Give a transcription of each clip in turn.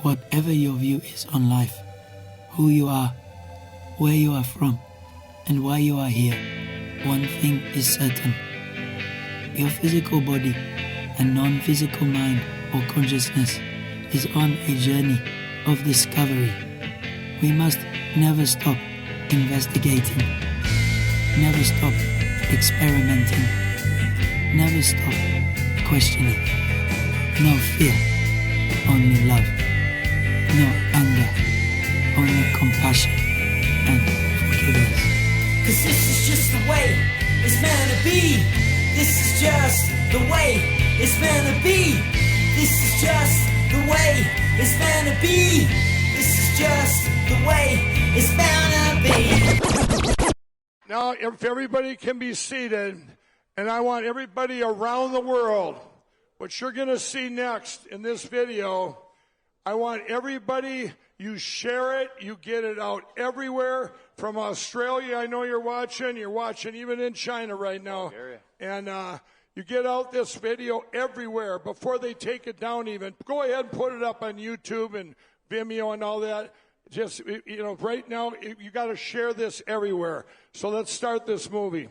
Whatever your view is on life, who you are, where you are from, and why you are here, one thing is certain. Your physical body and non-physical mind or consciousness is on a journey of discovery. We must never stop investigating, never stop experimenting, never stop questioning. No fear, only love. No anger, only compassion and forgiveness. 'Cause this is just the way it's meant to be. This is just the way it's meant to be. This is just the way it's meant to be. This is just the way it's meant to be. Now, if everybody can be seated, and I want everybody around the world, what you're going to see next in this video, I want everybody, you share it, you get it out everywhere. From Australia, I know you're watching even in China right now. And you get out this video everywhere before they take it down even. Go ahead and put it up on YouTube and Vimeo and all that. Just, right now, you got to share this everywhere. So let's start this movie.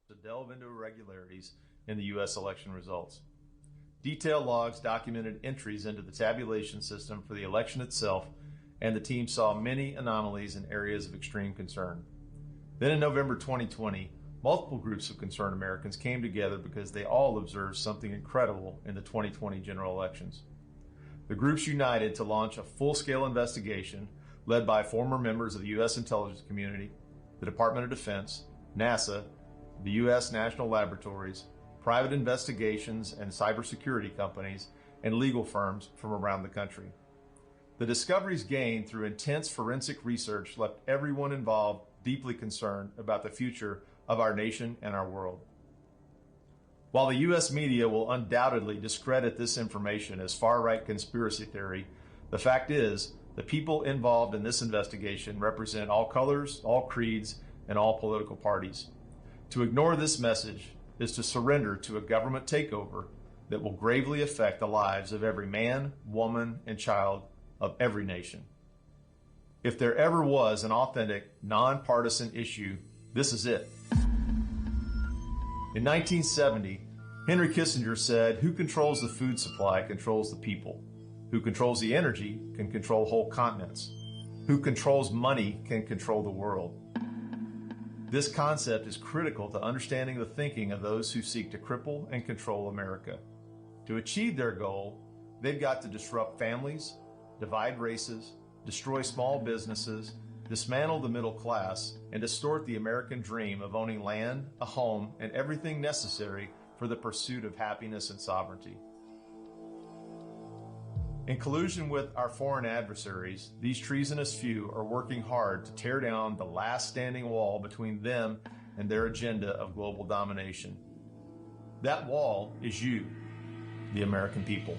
To delve into irregularities in the U.S. election results. Detailed logs documented entries into the tabulation system for the election itself, and the team saw many anomalies in areas of extreme concern. Then in November 2020, multiple groups of concerned Americans came together because they all observed something incredible in the 2020 general elections. The groups united to launch a full-scale investigation led by former members of the U.S. intelligence community, the Department of Defense, NASA, the U.S. National Laboratories, private investigations and cybersecurity companies, and legal firms from around the country. The discoveries gained through intense forensic research left everyone involved deeply concerned about the future of our nation and our world. While the U.S. media will undoubtedly discredit this information as far-right conspiracy theory, the fact is the people involved in this investigation represent all colors, all creeds, and all political parties. To ignore this message is to surrender to a government takeover that will gravely affect the lives of every man, woman, and child of every nation. If there ever was an authentic, nonpartisan issue, this is it. In 1970, Henry Kissinger said, "Who controls the food supply controls the people. Who controls the energy can control whole continents. Who controls money can control the world." This concept is critical to understanding the thinking of those who seek to cripple and control America. To achieve their goal, they've got to disrupt families, divide races, destroy small businesses, dismantle the middle class, and distort the American dream of owning land, a home, and everything necessary for the pursuit of happiness and sovereignty. In collusion with our foreign adversaries, these treasonous few are working hard to tear down the last standing wall between them and their agenda of global domination. That wall is you, the American people.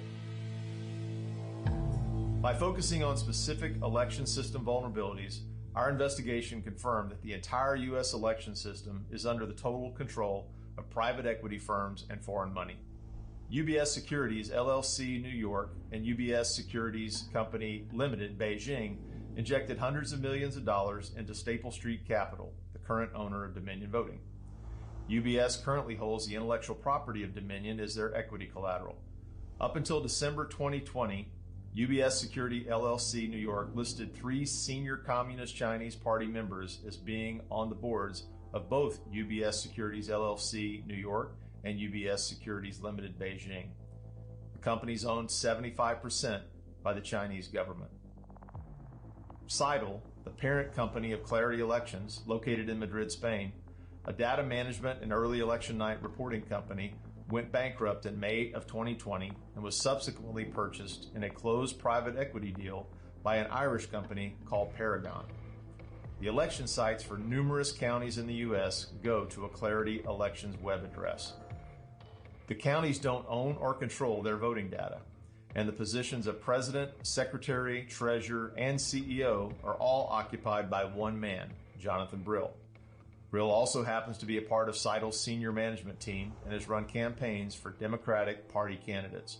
By focusing on specific election system vulnerabilities, our investigation confirmed that the entire U.S. election system is under the total control of private equity firms and foreign money. UBS Securities LLC New York and UBS Securities Company Limited Beijing injected hundreds of millions of dollars into Staple Street Capital, the current owner of Dominion Voting. UBS currently holds the intellectual property of Dominion as their equity collateral. Up until December 2020, UBS Security LLC New York listed 3 senior Communist Chinese Party members as being on the boards of both UBS Securities LLC New York and UBS Securities Limited Beijing. The companies owned 75% by the Chinese government. Seidel, the parent company of Clarity Elections, located in Madrid, Spain, a data management and early election night reporting company, went bankrupt in May of 2020 and was subsequently purchased in a closed private equity deal by an Irish company called Paragon. The election sites for numerous counties in the U.S. go to a Clarity Elections web address. The counties don't own or control their voting data, and the positions of president, secretary, treasurer, and CEO are all occupied by one man, Jonathan Brill. Brill also happens to be a part of Seidel's senior management team and has run campaigns for Democratic Party candidates.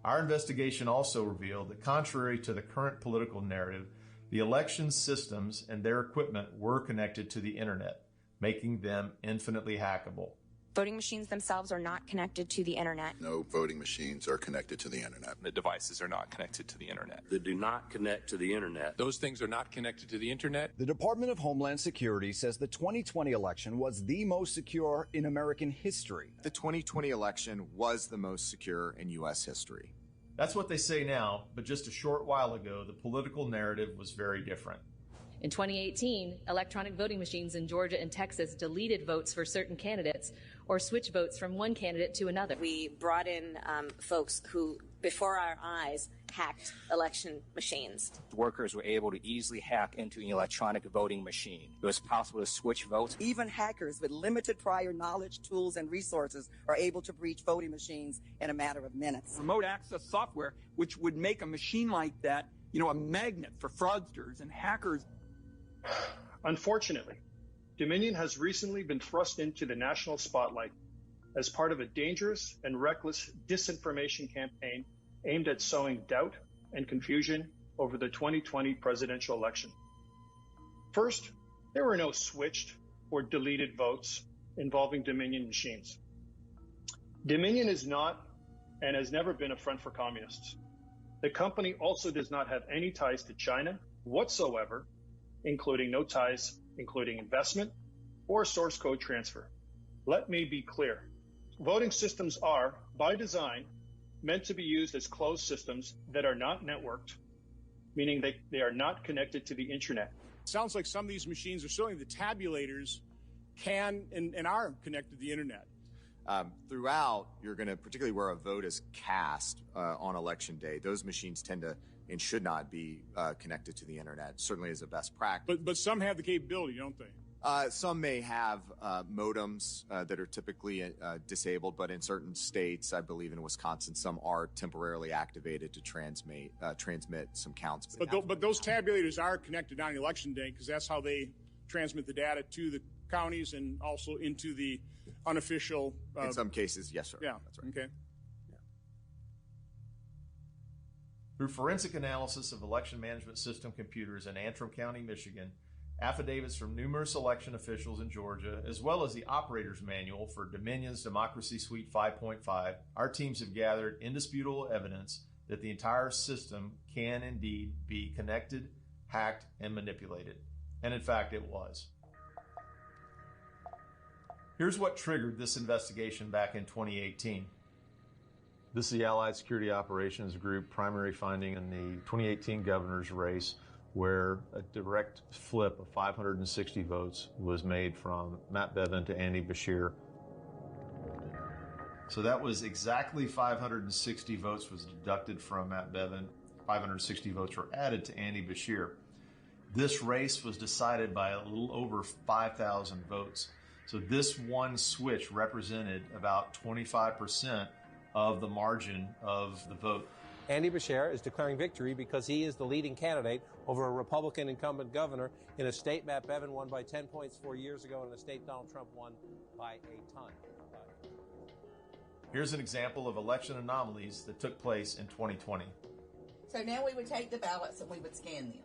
Our investigation also revealed that contrary to the current political narrative, the election systems and their equipment were connected to the internet, making them infinitely hackable. Voting machines themselves are not connected to the internet. No voting machines are connected to the internet. The devices are not connected to the internet. They do not connect to the internet. Those things are not connected to the internet. The Department of Homeland Security says the 2020 election was the most secure in American history. The 2020 election was the most secure in U.S. history. That's what they say now, but just a short while ago, the political narrative was very different. In 2018, electronic voting machines in Georgia and Texas deleted votes for certain candidates or switched votes from one candidate to another. We brought in folks who, before our eyes, hacked election machines. Workers were able to easily hack into an electronic voting machine. It was possible to switch votes. Even hackers with limited prior knowledge, tools, and resources are able to breach voting machines in a matter of minutes. Remote access software, which would make a machine like that, a magnet for fraudsters and hackers. Unfortunately, Dominion has recently been thrust into the national spotlight as part of a dangerous and reckless disinformation campaign aimed at sowing doubt and confusion over the 2020 presidential election. First, there were no switched or deleted votes involving Dominion machines. Dominion is not and has never been a front for communists. The company also does not have any ties to China whatsoever, including no ties, including investment or source code transfer. Let me be clear. Voting systems are, by design, meant to be used as closed systems that are not networked, meaning they are not connected to the internet. Sounds like some of these machines are showing the tabulators can and are connected to the internet. Throughout, you're going to, particularly where a vote is cast on election day, those machines tend to and should not be connected to the internet, certainly as a best practice. But some have the capability, don't they? Some may have modems that are typically disabled, but in certain states, I believe in Wisconsin, some are temporarily activated to transmit some counts. But those tabulators are connected on election day because that's how they transmit the data to the counties and also into the unofficial. In some cases, yes, sir. Yeah, that's right. Okay. Through forensic analysis of election management system computers in Antrim County, Michigan, affidavits from numerous election officials in Georgia, as well as the operator's manual for Dominion's Democracy Suite 5.5, our teams have gathered indisputable evidence that the entire system can indeed be connected, hacked, and manipulated. And in fact, it was. Here's what triggered this investigation back in 2018. This is the Allied Security Operations Group primary finding in the 2018 governor's race, where a direct flip of 560 votes was made from Matt Bevin to Andy Beshear. So that was exactly 560 votes was deducted from Matt Bevin. 560 votes were added to Andy Beshear. This race was decided by a little over 5,000 votes. So this one switch represented about 25% of the margin of the vote. Andy Beshear is declaring victory because he is the leading candidate over a Republican incumbent governor in a state Matt Bevin won by 10 points 4 years ago and a state Donald Trump won by a ton. Here's an example of election anomalies that took place in 2020. So now we would take the ballots and we would scan them.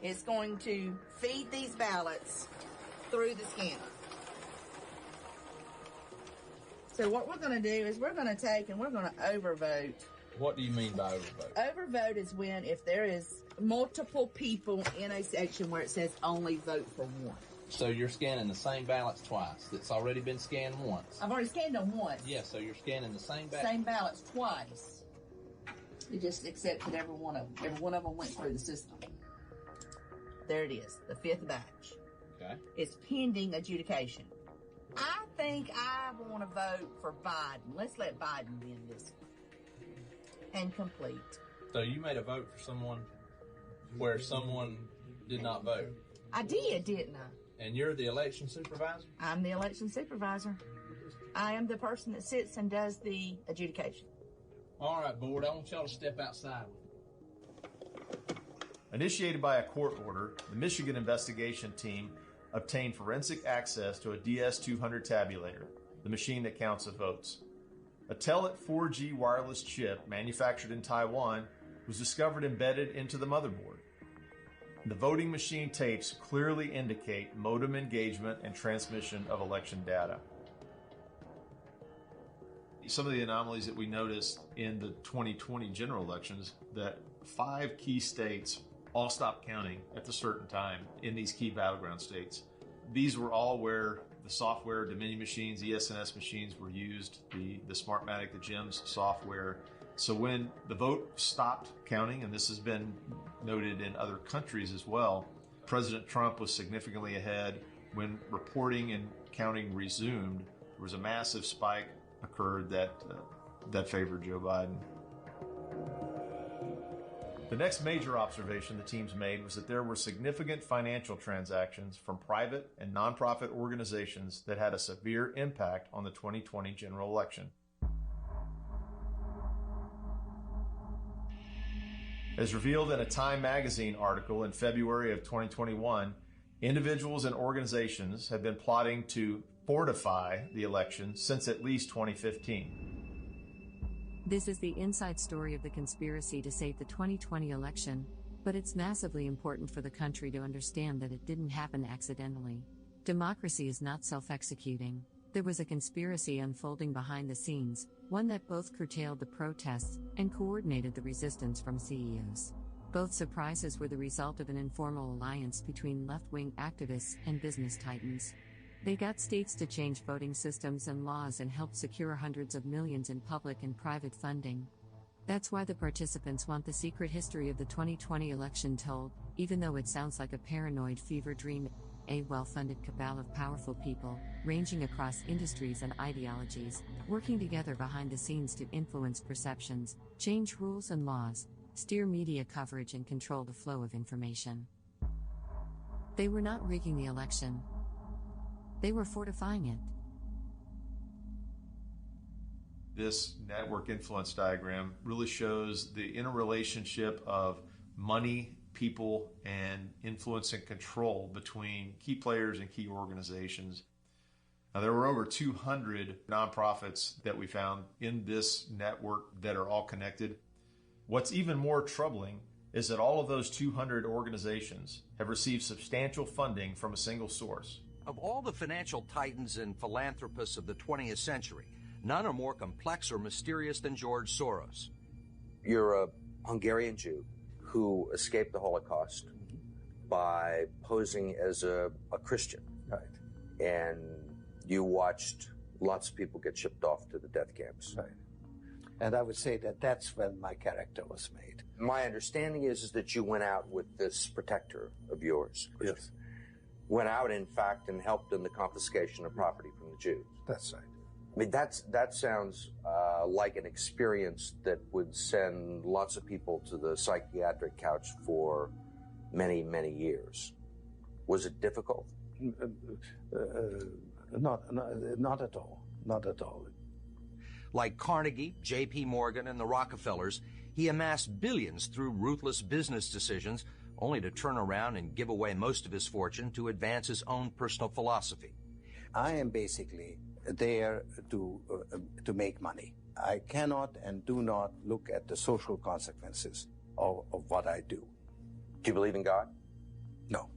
It's going to feed these ballots through the scanner. So what we're going to do is we're going to take and we're going to overvote. What do you mean by overvote? Overvote is when if there is multiple people in a section where it says only vote for one. So you're scanning the same ballots twice. That's already been scanned once. I've already scanned them once. Yeah, so you're scanning the same ballots twice. You just accept that every one of them went through the system. There it is, the fifth batch. Okay. It's pending adjudication. I think I want to vote for Biden. Let's let Biden win this one. And complete. So you made a vote for someone where someone did not vote? I did, didn't I? And you're the election supervisor? I'm the election supervisor. I am the person that sits and does the adjudication. All right, board, I want y'all to step outside with me. Initiated by a court order, the Michigan investigation team obtained forensic access to a DS-200 tabulator, the machine that counts the votes. A Telit 4G wireless chip manufactured in Taiwan was discovered embedded into the motherboard. The voting machine tapes clearly indicate modem engagement and transmission of election data. Some of the anomalies that we noticed in the 2020 general elections, that 5 key states all stopped counting at a certain time in these key battleground states. These were all where the software, Dominion machines, ES&S machines were used, the Smartmatic, the GEMS software. So when the vote stopped counting, and this has been noted in other countries as well, President Trump was significantly ahead. When reporting and counting resumed, there was a massive spike occurred that favored Joe Biden. The next major observation the teams made was that there were significant financial transactions from private and nonprofit organizations that had a severe impact on the 2020 general election. As revealed in a Time magazine article in February of 2021, individuals and organizations have been plotting to fortify the election since at least 2015. This is the inside story of the conspiracy to save the 2020 election, but it's massively important for the country to understand that it didn't happen accidentally. Democracy is not self-executing. There was a conspiracy unfolding behind the scenes, one that both curtailed the protests and coordinated the resistance from CEOs. Both surprises were the result of an informal alliance between left-wing activists and business titans. They got states to change voting systems and laws and helped secure hundreds of millions in public and private funding. That's why the participants want the secret history of the 2020 election told, even though it sounds like a paranoid fever dream. A well-funded cabal of powerful people, ranging across industries and ideologies, working together behind the scenes to influence perceptions, change rules and laws, steer media coverage and control the flow of information. They were not rigging the election. They were fortifying it. This network influence diagram really shows the interrelationship of money, people, and influence and control between key players and key organizations. Now, there were over 200 nonprofits that we found in this network that are all connected. What's even more troubling is that all of those 200 organizations have received substantial funding from a single source. Of all the financial titans and philanthropists of the 20th century, none are more complex or mysterious than George Soros. You're a Hungarian Jew who escaped the Holocaust by posing as a Christian. Right. And you watched lots of people get shipped off to the death camps. Right. And I would say that that's when my character was made. My understanding is that you went out with this protector of yours. Yes. Went out, in fact, and helped in the confiscation of property from the Jews. That's right. I mean, that sounds like an experience that would send lots of people to the psychiatric couch for many, many years. Was it difficult? Not at all. Not at all. Like Carnegie, J.P. Morgan, and the Rockefellers, he amassed billions through ruthless business decisions, only to turn around and give away most of his fortune to advance his own personal philosophy. I am basically there to make money. I cannot and do not look at the social consequences of what I do. Do you believe in God? No.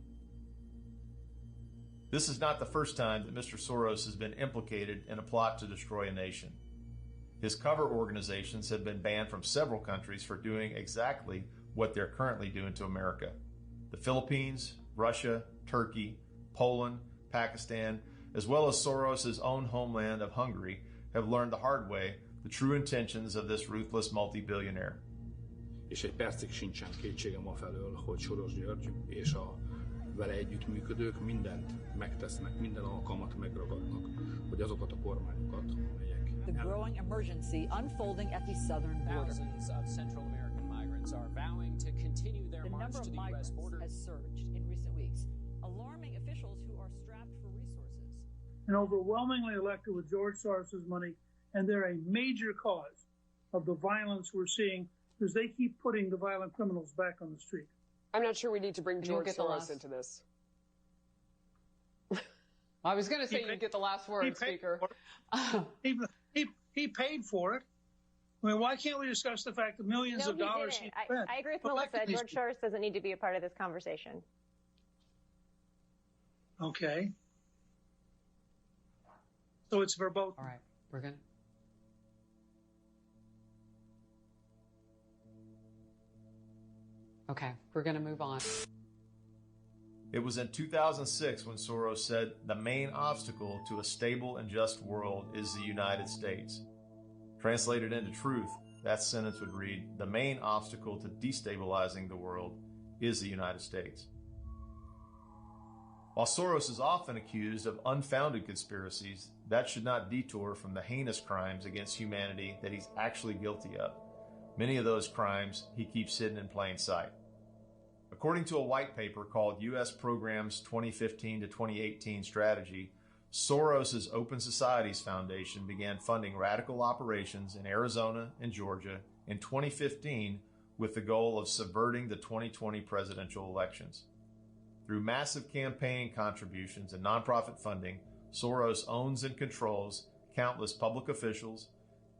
This is not the first time that Mr. Soros has been implicated in a plot to destroy a nation. His cover organizations have been banned from several countries for doing exactly what they're currently doing to America. The Philippines, Russia, Turkey, Poland, Pakistan, as well as Soros' own homeland of Hungary, have learned the hard way the true intentions of this ruthless multi-billionaire. És egy percig sincsen kétségem afelől, hogy Soros György és a vele együttműködők mindent megtesznek, minden alkalmat megragadnak, hogy azokat a kormányokat, amelyek... The growing emergency unfolding at the southern border. Thousands of Central American migrants are vowing to continue their march to the U.S. border. Has surged in recent weeks, alarming officials who are strapped for resources. And overwhelmingly elected with George Soros' money, and they're a major cause of the violence we're seeing because they keep putting the violent criminals back on the street. I'm not sure we need to bring George Soros into this. I was going to say you get the last word, Speaker. He paid for it. I mean, why can't we discuss the fact that millions of dollars he spent? I agree with Melissa. George Soros doesn't need to be a part of this conversation. Okay. So it's verboten. All right, we're going to. Okay, we're going to move on. It was in 2006 when Soros said the main obstacle to a stable and just world is the United States. Translated into truth, that sentence would read, the main obstacle to destabilizing the world is the United States. While Soros is often accused of unfounded conspiracies, that should not detour from the heinous crimes against humanity that he's actually guilty of. Many of those crimes he keeps hidden in plain sight. According to a white paper called U.S. Programs 2015 to 2018 Strategy, Soros's Open Societies Foundation began funding radical operations in Arizona and Georgia in 2015 with the goal of subverting the 2020 presidential elections. Through massive campaign contributions and nonprofit funding, Soros owns and controls countless public officials,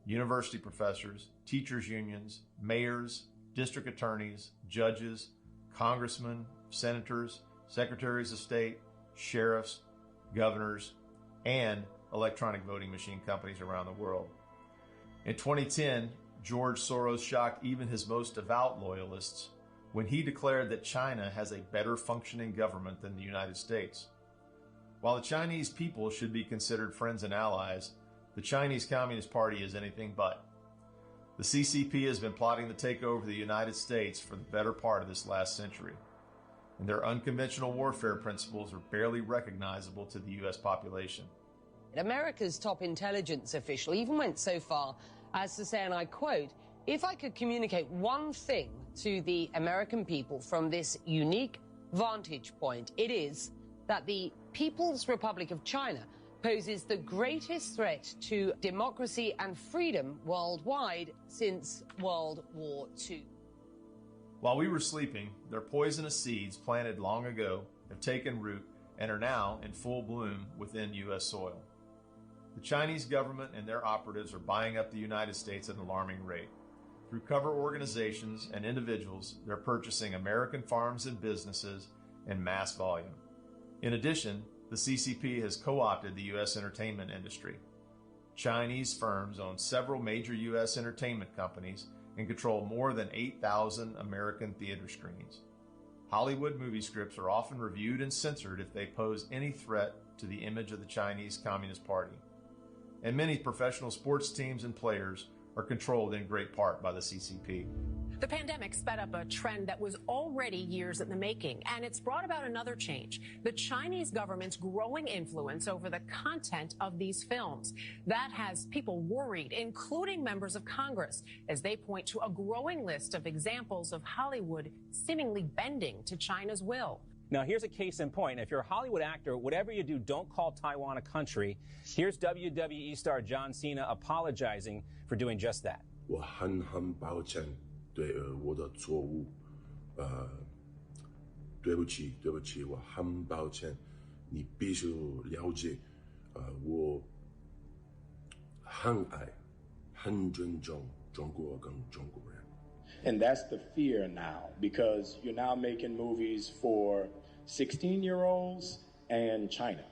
university professors, teachers' unions, mayors, district attorneys, judges, congressmen, senators, secretaries of state, sheriffs, governors, and electronic voting machine companies around the world. In 2010, George Soros shocked even his most devout loyalists when he declared that China has a better functioning government than the United States. While the Chinese people should be considered friends and allies, the Chinese Communist Party is anything but. The CCP has been plotting to take over the United States for the better part of this last century, and their unconventional warfare principles are barely recognizable to the U.S. population. America's top intelligence official even went so far as to say, and I quote, "If I could communicate one thing to the American people from this unique vantage point, it is that the People's Republic of China poses the greatest threat to democracy and freedom worldwide since World War II." While we were sleeping, their poisonous seeds planted long ago have taken root and are now in full bloom within U.S. soil. The Chinese government and their operatives are buying up the United States at an alarming rate. Through cover organizations and individuals, they're purchasing American farms and businesses in mass volume. In addition, the CCP has co-opted the U.S. entertainment industry. Chinese firms own several major U.S. entertainment companies and control more than 8,000 American theater screens. Hollywood movie scripts are often reviewed and censored if they pose any threat to the image of the Chinese Communist Party. And many professional sports teams and players are controlled in great part by the CCP. The pandemic sped up a trend that was already years in the making, and it's brought about another change: the Chinese government's growing influence over the content of these films. That has people worried, including members of Congress, as they point to a growing list of examples of Hollywood seemingly bending to China's will. Now, here's a case in point. If you're a Hollywood actor, whatever you do, don't call Taiwan a country. Here's WWE star John Cena apologizing for doing just that. 我很抱歉对我的错误，对不起，我很抱歉。你必须了解，我很爱、很尊重中国跟中国人。 And that's the fear now, because you're now making movies for 16-year-olds and China.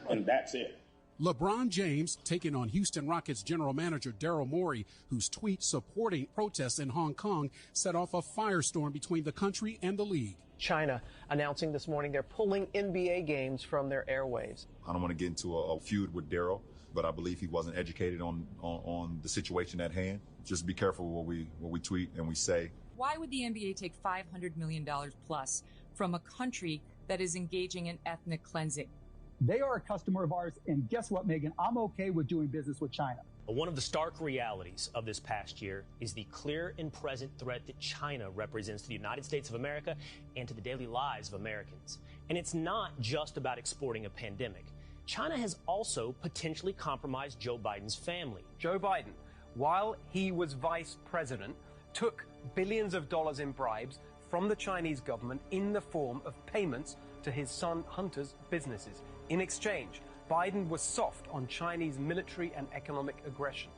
And that's it. LeBron James taking on Houston Rockets general manager Daryl Morey, whose tweet supporting protests in Hong Kong set off a firestorm between the country and the league. China announcing this morning they're pulling NBA games from their airwaves. I don't want to get into a feud with Daryl, but I believe he wasn't educated on the situation at hand. Just be careful what we tweet and we say. Why would the NBA take $500 million plus from a country that is engaging in ethnic cleansing? They are a customer of ours, and guess what, Megan? I'm okay with doing business with China. One of the stark realities of this past year is the clear and present threat that China represents to the United States of America and to the daily lives of Americans. And it's not just about exporting a pandemic. China has also potentially compromised Joe Biden's family. Joe Biden, while he was vice president, took billions of dollars in bribes from the Chinese government in the form of payments to his son Hunter's businesses. In exchange, Biden was soft on Chinese military and economic aggression.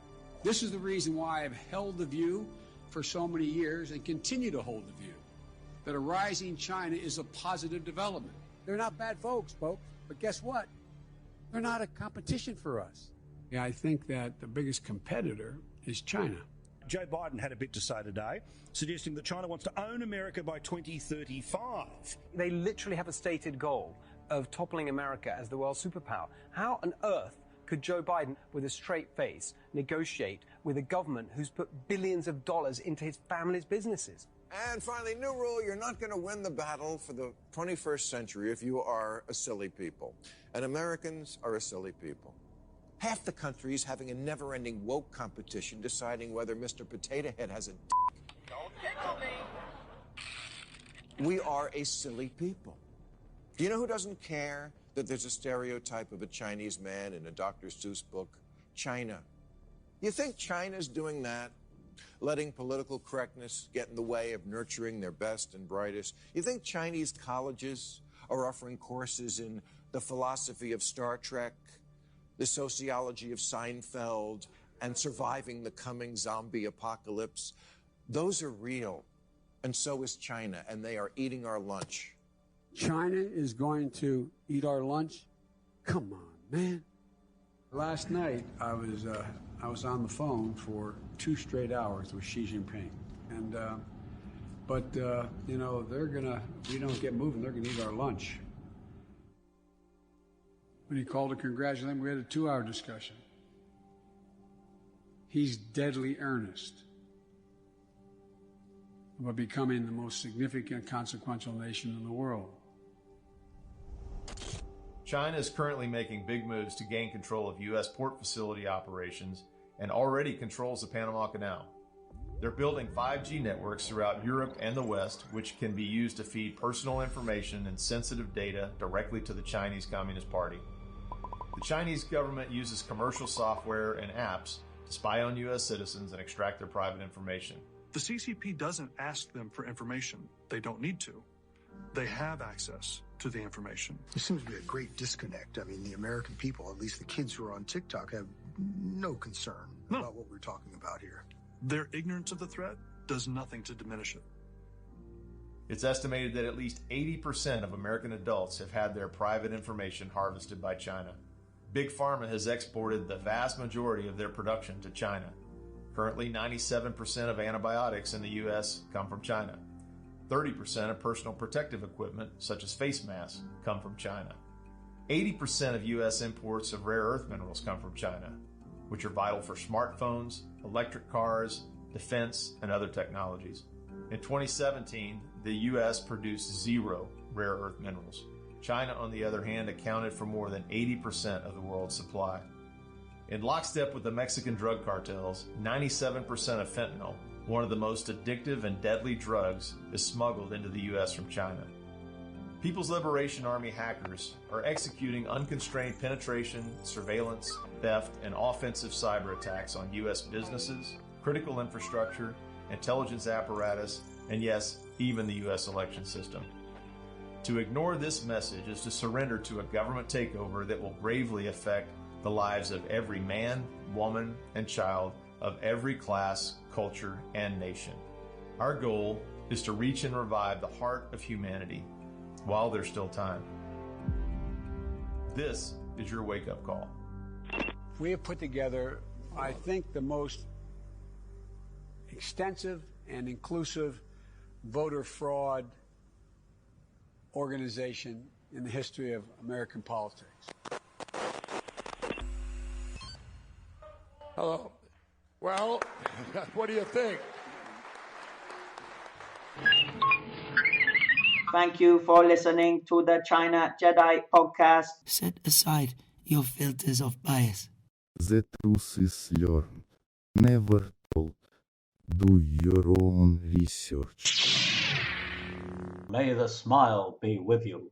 This is the reason why I've held the view for so many years and continue to hold the view that a rising China is a positive development. They're not bad folks, but guess what? They're not a competition for us. Yeah, I think that the biggest competitor is China. Joe Biden had a bit to say today, suggesting that China wants to own America by 2035. They literally have a stated goal of toppling America as the world superpower. How on earth could Joe Biden, with a straight face, negotiate with a government who's put billions of dollars into his family's businesses? And finally, new rule, you're not going to win the battle for the 21st century if you are a silly people. And Americans are a silly people. Half the country is having a never-ending woke competition deciding whether Mr. Potato Head has a dick. Don't tickle me. We are a silly people. Do you know who doesn't care that there's a stereotype of a Chinese man in a Dr. Seuss book? China. You think China's doing that? Letting political correctness get in the way of nurturing their best and brightest? You think Chinese colleges are offering courses in the philosophy of Star Trek, the sociology of Seinfeld, and surviving the coming zombie apocalypse? Those are real, and so is China, and they are eating our lunch. China is going to eat our lunch? Come on, man. Last night, I was on the phone for 2 straight hours with Xi Jinping. And, you know, if we don't get moving, they're going to eat our lunch. When he called to congratulate him, we had a 2-hour discussion. He's deadly earnest about becoming the most significant, consequential nation in the world. China is currently making big moves to gain control of U.S. port facility operations and already controls the Panama Canal. They're building 5G networks throughout Europe and the West, which can be used to feed personal information and sensitive data directly to the Chinese Communist Party. The Chinese government uses commercial software and apps to spy on U.S. citizens and extract their private information. The CCP doesn't ask them for information. They don't need to. They have access to the information. There seems to be a great disconnect. I mean, the American people, at least the kids who are on TikTok, have no concern about what we're talking about here. Their ignorance of the threat does nothing to diminish it. It's estimated that at least 80% of American adults have had their private information harvested by China. Big Pharma has exported the vast majority of their production to China. Currently, 97% of antibiotics in the U.S. come from China. 30% of personal protective equipment, such as face masks, come from China. 80% of U.S. imports of rare earth minerals come from China, which are vital for smartphones, electric cars, defense, and other technologies. In 2017, the U.S. produced 0 rare earth minerals. China, on the other hand, accounted for more than 80% of the world's supply. In lockstep with the Mexican drug cartels, 97% of fentanyl, one of the most addictive and deadly drugs, is smuggled into the U.S. from China. People's Liberation Army hackers are executing unconstrained penetration, surveillance, theft, and offensive cyber attacks on U.S. businesses, critical infrastructure, intelligence apparatus, and yes, even the U.S. election system. To ignore this message is to surrender to a government takeover that will gravely affect the lives of every man, woman, and child of every class, culture, and nation. Our goal is to reach and revive the heart of humanity while there's still time. This is your wake-up call. We have put together, I think, the most extensive and inclusive voter fraud organization in the history of American politics. Hello. Well, what do you think? Thank you for listening to the China Jedi podcast. Set aside your filters of bias. The truth is learned, never told. Do your own research. May the smile be with you.